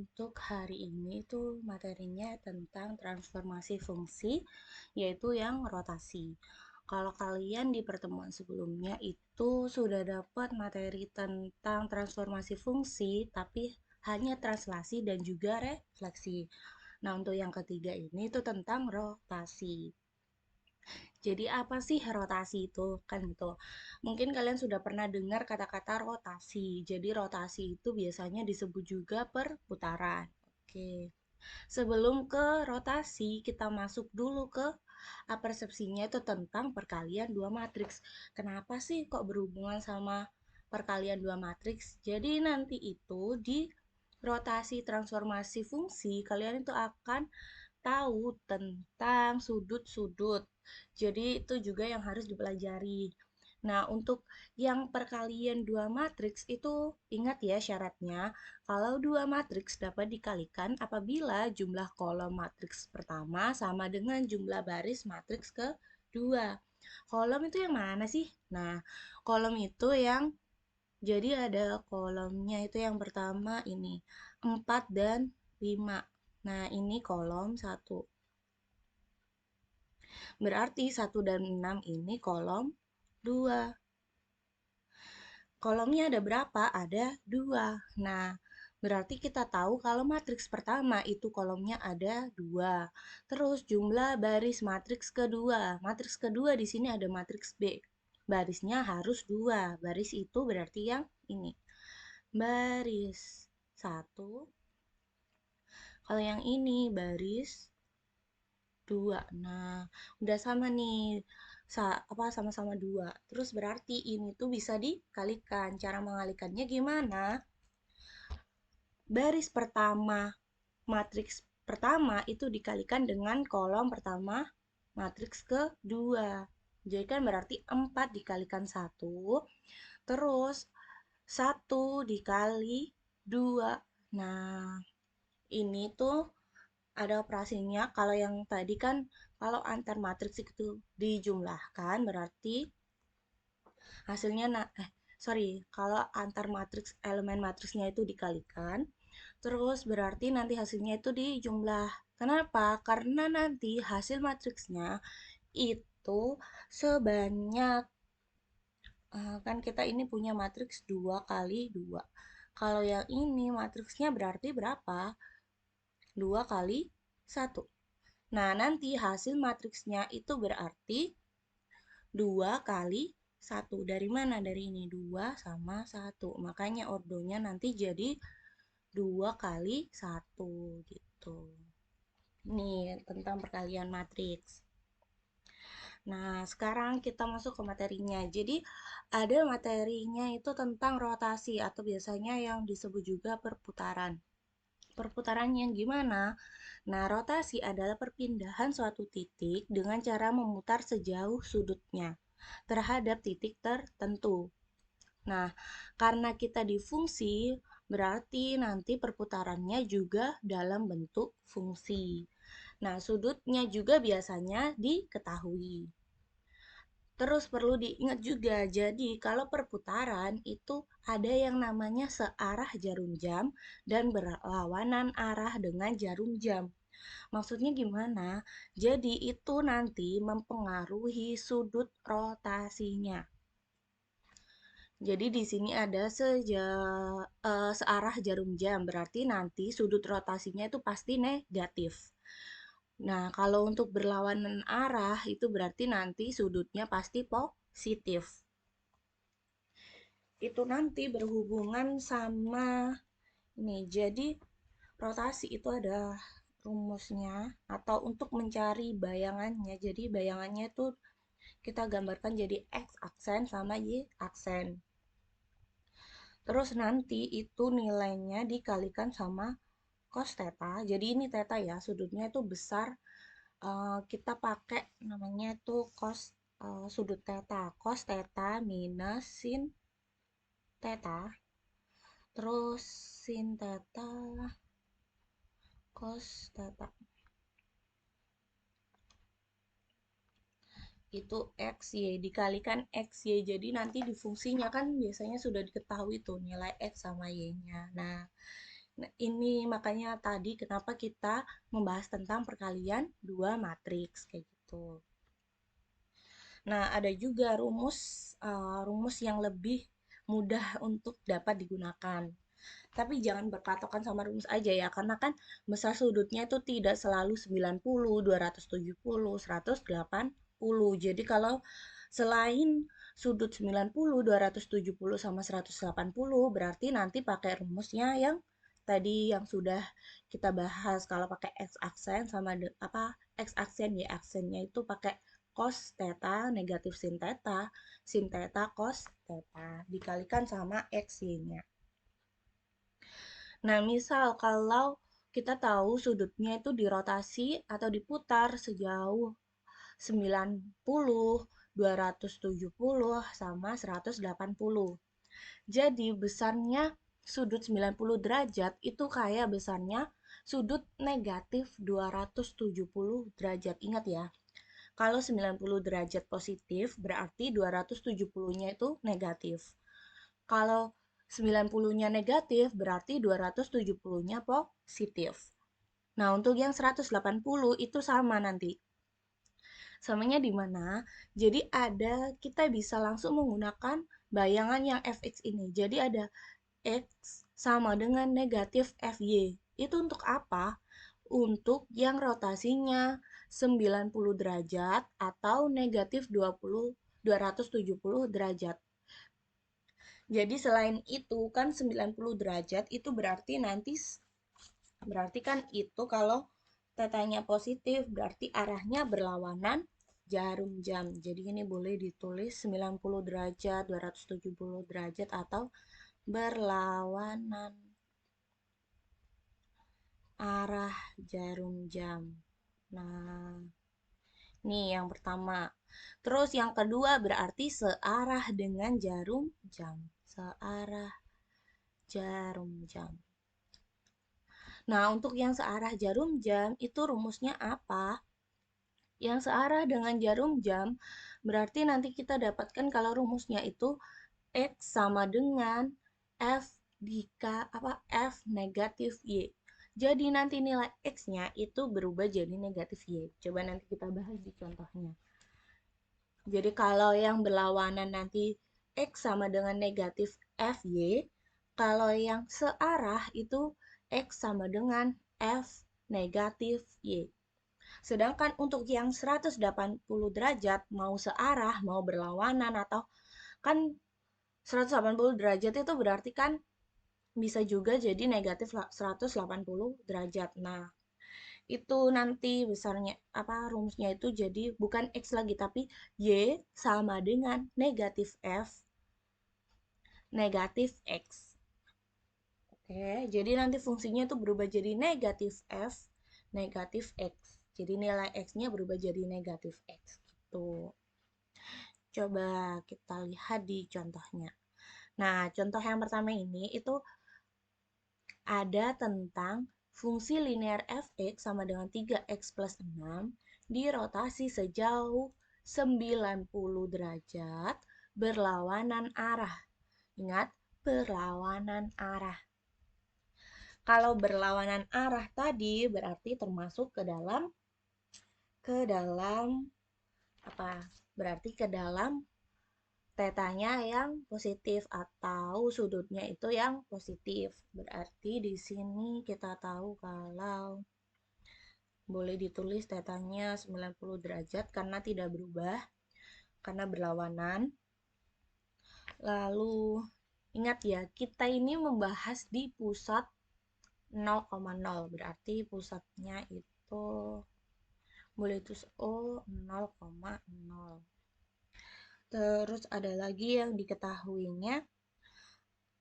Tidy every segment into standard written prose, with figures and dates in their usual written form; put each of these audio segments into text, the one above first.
Untuk hari ini tuh materinya tentang transformasi fungsi, yaitu yang rotasi. Kalau kalian di pertemuan sebelumnya itu sudah dapat materi tentang transformasi fungsi, tapi hanya translasi dan juga refleksi. Nah, untuk yang ketiga ini itu tentang rotasi. Jadi apa sih rotasi itu? Kan gitu. Mungkin kalian sudah pernah dengar kata-kata rotasi. Jadi rotasi itu biasanya disebut juga perputaran. Oke. Sebelum ke rotasi, kita masuk dulu ke persepsinya itu tentang perkalian dua matriks. Kenapa sih kok berhubungan sama perkalian dua matriks? Jadi nanti itu di rotasi transformasi fungsi, kalian itu akan tahu tentang sudut-sudut. Jadi itu juga yang harus dipelajari. Nah, untuk yang perkalian dua matriks itu ingat ya syaratnya. Kalau dua matriks dapat dikalikan apabila jumlah kolom matriks pertama sama dengan jumlah baris matriks kedua. Kolom itu yang mana sih? Nah, kolom itu yang jadi ada kolomnya itu yang pertama ini 4 dan 5. Nah, ini kolom satu. Berarti 1 dan 6 ini kolom 2. Kolomnya ada berapa? Ada 2. Nah, berarti kita tahu kalau matriks pertama itu kolomnya ada 2. Terus jumlah baris matriks kedua. Matriks kedua di sini ada matriks B. Barisnya harus 2. Baris itu berarti yang ini. Baris 1. Kalau yang ini baris 2. Nah, udah sama nih. Sama-sama 2. Terus berarti ini tuh bisa dikalikan. Cara mengalikannya gimana? Baris pertama matriks pertama itu dikalikan dengan kolom pertama matriks kedua. Jadi kan berarti 4 dikalikan 1, terus 1 dikali 2. Nah, ini tuh ada operasinya. Kalau yang tadi kan kalau antar matriks itu dijumlahkan berarti hasilnya kalau antar matriks elemen matriksnya itu dikalikan terus berarti nanti hasilnya itu dijumlah. Kenapa? Karena nanti hasil matriksnya itu sebanyak kan kita ini punya matriks 2 kali 2. Kalau yang ini matriksnya berarti berapa? 2 kali 1. Nah, nanti hasil matriksnya itu berarti 2 kali 1. Dari mana? Dari ini 2 sama 1. Makanya ordonya nanti jadi 2 kali 1 gitu. Ini tentang perkalian matriks. Nah, sekarang kita masuk ke materinya. Jadi, ada materinya itu tentang rotasi atau biasanya yang disebut juga perputaran. Perputaran yang gimana? Nah, rotasi adalah perpindahan suatu titik dengan cara memutar sejauh sudutnya terhadap titik tertentu. Nah, karena kita di fungsi, berarti nanti perputarannya juga dalam bentuk fungsi. Nah, sudutnya juga biasanya diketahui. Terus perlu diingat juga, jadi kalau perputaran itu ada yang namanya searah jarum jam dan berlawanan arah dengan jarum jam. Maksudnya gimana? Jadi itu nanti mempengaruhi sudut rotasinya. Jadi di sini ada searah jarum jam, berarti nanti sudut rotasinya itu pasti negatif. Nah, kalau untuk berlawanan arah itu berarti nanti sudutnya pasti positif. Itu nanti berhubungan sama ini. Jadi rotasi itu ada rumusnya atau untuk mencari bayangannya. Jadi bayangannya itu kita gambarkan jadi X aksen sama Y aksen. Terus nanti itu nilainya dikalikan sama cos theta. Jadi ini theta ya, sudutnya itu besar. Kita pakai namanya itu cos sudut theta. Cos theta minus sin theta. Terus sin theta cos theta. Itu X, Y, dikalikan X, Y. Jadi nanti di fungsinya kan biasanya sudah diketahui tuh nilai X sama Y-nya. Nah, Nah, ini makanya tadi kenapa kita membahas tentang perkalian dua matriks kayak gitu. Nah, ada juga rumus yang lebih mudah untuk dapat digunakan. Tapi jangan berpatokan sama rumus aja ya, karena kan besar sudutnya itu tidak selalu 90, 270, 180. Jadi kalau selain sudut 90, 270 sama 180, berarti nanti pakai rumusnya yang tadi yang sudah kita bahas. Kalau pakai x aksen sama x aksen y aksennya itu pakai cos theta negatif sin theta cos theta dikalikan sama x y-nya. Nah, misal kalau kita tahu sudutnya itu dirotasi atau diputar sejauh 90, 270, sama 180. Jadi, besarnya sudut 90 derajat itu kayak besarnya sudut negatif 270 derajat. Ingat ya, kalau 90 derajat positif, berarti 270-nya itu negatif. Kalau 90-nya negatif, berarti 270-nya positif. Nah, untuk yang 180 itu sama nanti. Samanya di mana? Jadi kita bisa langsung menggunakan bayangan yang fx ini. Jadi ada x sama dengan negatif fy. Itu untuk apa? Untuk yang rotasinya 90 derajat atau negatif 270 derajat. Jadi selain itu kan 90 derajat itu berarti kan itu kalau tetanya positif berarti arahnya berlawanan jarum jam. Jadi ini boleh ditulis 90 derajat, 270 derajat atau berlawanan arah jarum jam. Nah, nih yang pertama. Terus yang kedua berarti searah dengan jarum jam. Searah jarum jam. Nah, untuk yang searah jarum jam itu rumusnya apa? Yang searah dengan jarum jam berarti nanti kita dapatkan kalau rumusnya itu x sama dengan f f negatif y. Jadi nanti nilai x-nya itu berubah jadi negatif y. Coba nanti kita bahas di contohnya. Jadi kalau yang berlawanan nanti x sama dengan negatif fy, kalau yang searah itu x sama dengan f negatif y. Sedangkan untuk yang 180 derajat mau searah, mau berlawanan atau kan 180 derajat itu berarti kan bisa juga jadi negatif 180 derajat. Nah, itu nanti besarnya rumusnya itu jadi bukan x lagi tapi y sama dengan negatif f negatif x. Oke, jadi nanti fungsinya itu berubah jadi negatif f negatif x. Jadi nilai x-nya berubah jadi negatif x gitu. Coba kita lihat di contohnya. Nah, contoh yang pertama ini itu ada tentang fungsi linear fx sama dengan 3x plus 6 dirotasi sejauh 90 derajat berlawanan arah. Ingat, berlawanan arah. Kalau berlawanan arah tadi berarti termasuk ke dalam apa? Berarti ke dalam tetanya yang positif atau sudutnya itu yang positif. Berarti di sini kita tahu kalau boleh ditulis tetanya 90 derajat karena tidak berubah, karena berlawanan. Lalu ingat ya, kita ini membahas di pusat 0,0. Berarti pusatnya itu boleh tulis O 0,0. Terus ada lagi yang diketahuinya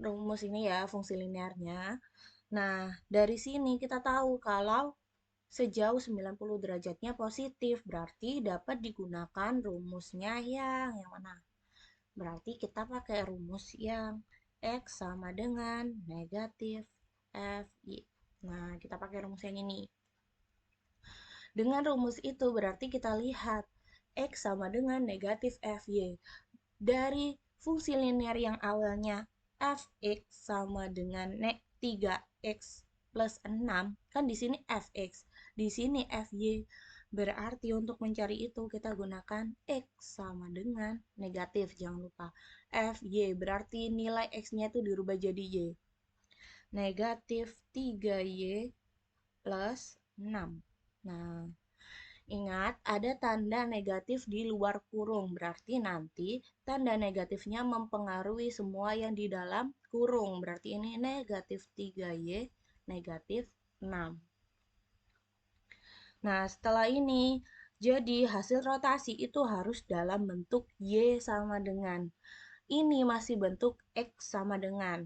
rumus ini ya, fungsi linearnya. Nah, dari sini kita tahu kalau sejauh 90 derajatnya positif, berarti dapat digunakan rumusnya yang mana? Berarti kita pakai rumus yang x sama dengan negatif fi. Nah, kita pakai rumus yang ini. Dengan rumus itu berarti kita lihat x sama dengan negatif fy. Dari fungsi linear yang awalnya fx sama dengan 3x plus 6, kan di sini fx, di sini fy. Berarti untuk mencari itu kita gunakan x sama dengan negatif, jangan lupa. Fy berarti nilai x-nya itu dirubah jadi y. Negatif 3y plus 6. Nah, ingat, ada tanda negatif di luar kurung, berarti nanti tanda negatifnya mempengaruhi semua yang di dalam kurung. Berarti ini negatif 3y, negatif 6. Nah, setelah ini, jadi hasil rotasi itu harus dalam bentuk y sama dengan. Ini masih bentuk x sama dengan.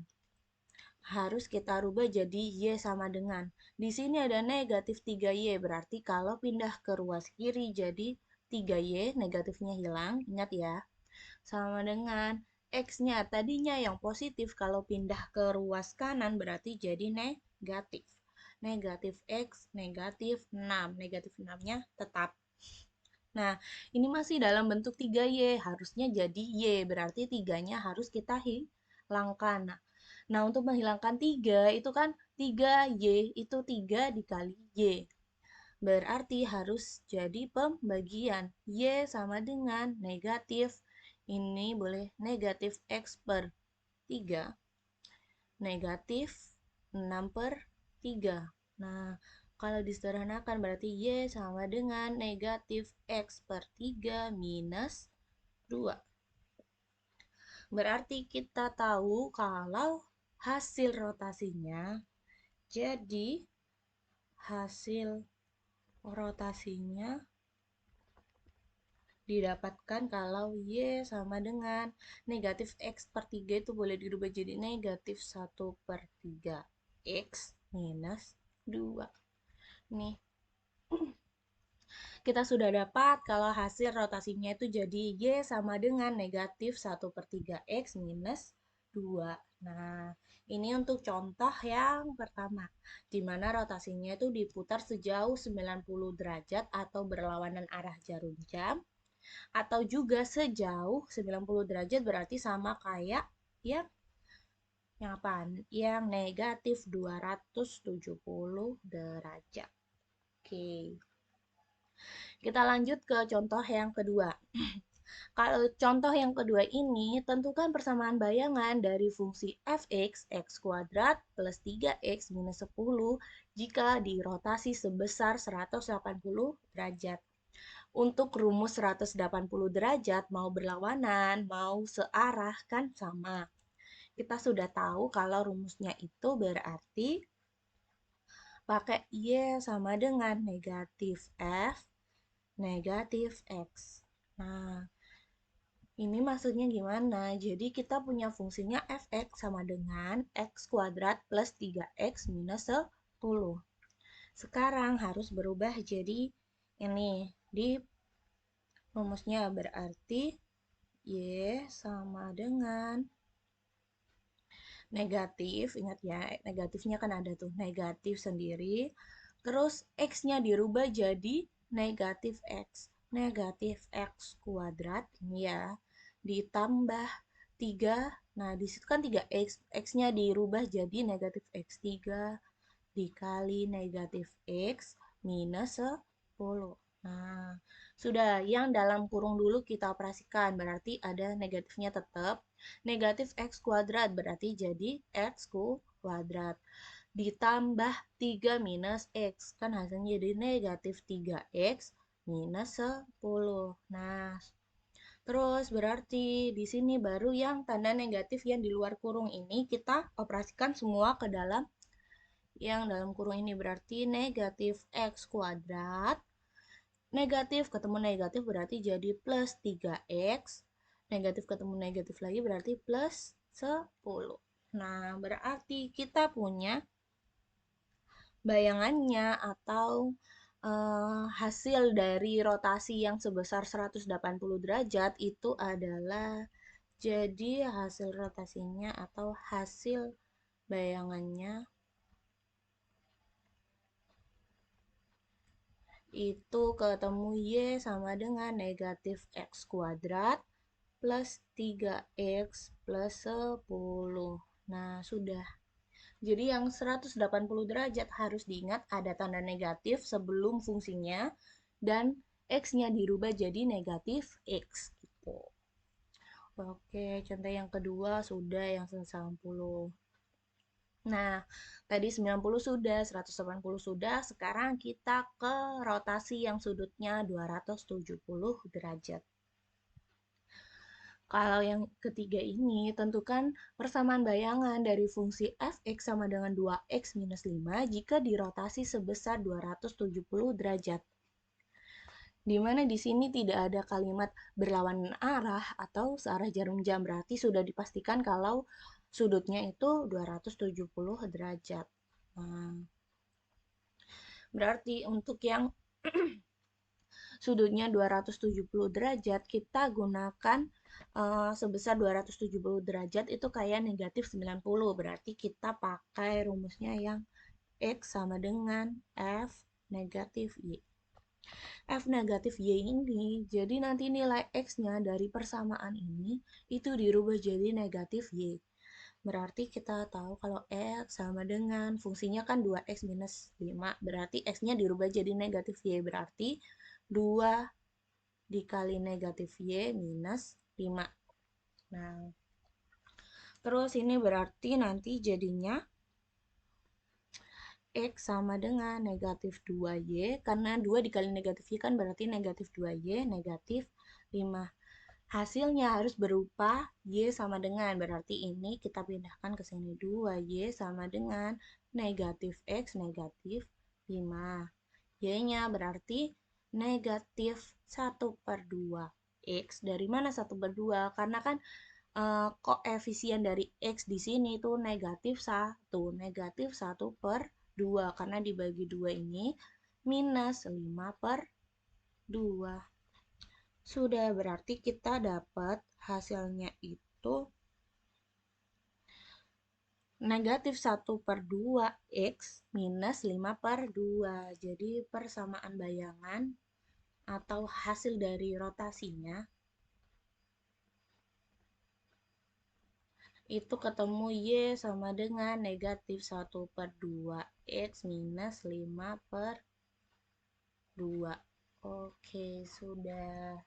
Harus kita rubah jadi y sama dengan. Di sini ada negatif 3y, berarti kalau pindah ke ruas kiri jadi 3y, negatifnya hilang, ingat ya. Sama dengan x-nya, tadinya yang positif, kalau pindah ke ruas kanan berarti jadi negatif. Negatif x, negatif 6. Negatif 6-nya tetap. Nah, ini masih dalam bentuk 3y, harusnya jadi y, berarti 3-nya harus kita hilangkan. Nah, untuk menghilangkan 3, itu kan 3y, itu 3 dikali y. Berarti harus jadi pembagian. Y sama dengan negatif, ini boleh negatif x per 3, negatif 6 per 3. Nah, kalau disederhanakan berarti y sama dengan negatif x per 3 minus 2. Berarti kita tahu kalau hasil rotasinya, jadi hasil rotasinya didapatkan kalau y sama dengan negatif x per 3 itu boleh dirubah jadi negatif 1 per 3 x minus 2. Nih, kita sudah dapat kalau hasil rotasinya itu jadi y sama dengan negatif 1 per 3 x minus 2. Nah, ini untuk contoh yang pertama, di mana rotasinya itu diputar sejauh 90 derajat atau berlawanan arah jarum jam, atau juga sejauh 90 derajat berarti sama kayak yang apa? Yang negatif 270 derajat. Oke. Kita lanjut ke contoh yang kedua. Kalau contoh yang kedua ini, tentukan persamaan bayangan dari fungsi fx, x kuadrat plus 3x minus 10 jika dirotasi sebesar 180 derajat. Untuk rumus 180 derajat, mau berlawanan, mau searah, kan sama. Kita sudah tahu kalau rumusnya itu berarti pakai y sama dengan negatif f, negatif x. Nah, ini maksudnya gimana? Jadi kita punya fungsinya fx sama dengan x kuadrat plus 3x minus 10. Sekarang harus berubah jadi ini. Di rumusnya berarti y sama dengan negatif, ingat ya, negatifnya kan ada tuh, negatif sendiri. Terus x-nya dirubah jadi negatif x. Negatif x kuadrat, ini ya, ditambah 3. Nah, di situ kan 3x, x-nya dirubah jadi negatif x3 dikali negatif x minus 10. Nah, sudah, yang dalam kurung dulu kita operasikan, berarti ada negatifnya tetap. Negatif x kuadrat berarti jadi x kuadrat. Ditambah 3 minus x, kan hasilnya jadi negatif 3x minus 10. Nah, terus berarti di sini baru yang tanda negatif yang di luar kurung ini kita operasikan semua ke dalam yang dalam kurung ini, berarti negatif x kuadrat. Negatif ketemu negatif berarti jadi plus 3x. Negatif ketemu negatif lagi berarti plus 10. Nah, berarti kita punya bayangannya atau hasil dari rotasi yang sebesar 180 derajat itu adalah, jadi hasil rotasinya atau hasil bayangannya itu ketemu y sama dengan negatif x kuadrat plus 3x plus 10. Nah, sudah. Jadi yang 180 derajat harus diingat ada tanda negatif sebelum fungsinya dan X-nya dirubah jadi negatif X gitu. Oke, contoh yang kedua sudah yang 180. Nah, tadi 90 sudah, 180 sudah, sekarang kita ke rotasi yang sudutnya 270 derajat. Kalau yang ketiga ini, tentukan persamaan bayangan dari fungsi f(x) sama dengan 2x minus 5 jika dirotasi sebesar 270 derajat. Di mana di sini tidak ada kalimat berlawanan arah atau searah jarum jam, berarti sudah dipastikan kalau sudutnya itu 270 derajat. Nah, berarti untuk yang sudutnya 270 derajat, kita gunakan sebesar 270 derajat itu kayak negatif 90. Berarti kita pakai rumusnya yang X sama dengan F negatif Y. F negatif Y ini, jadi nanti nilai X-nya dari persamaan ini itu dirubah jadi negatif Y. Berarti kita tahu kalau X sama dengan fungsinya kan 2X minus 5. Berarti X-nya dirubah jadi negatif Y. Berarti 2 dikali negatif Y minus 5. Nah, terus ini berarti nanti jadinya X sama dengan negatif 2Y. Karena 2 dikali negatif Y kan berarti negatif 2Y, negatif 5. Hasilnya harus berupa Y sama dengan, berarti ini kita pindahkan ke sini. 2Y sama dengan negatif X, negatif 5. Y-nya berarti negatif 1/2 X. Dari mana 1/2? Karena kan koefisien dari X di sini itu negatif 1. Negatif 1/2. Karena dibagi 2 ini minus 5/2. Sudah, berarti kita dapat hasilnya itu negatif 1/2 X minus 5/2. Jadi persamaan bayangan atau hasil dari rotasinya itu ketemu Y sama dengan negatif 1/2 X minus 5/2. Oke, sudah.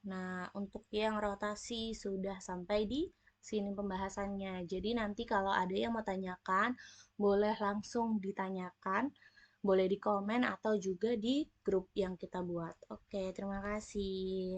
Nah, untuk yang rotasi sudah sampai di sini pembahasannya. Jadi nanti kalau ada yang mau tanyakan, boleh langsung ditanyakan, boleh di komen atau juga di grup yang kita buat. Oke, terima kasih.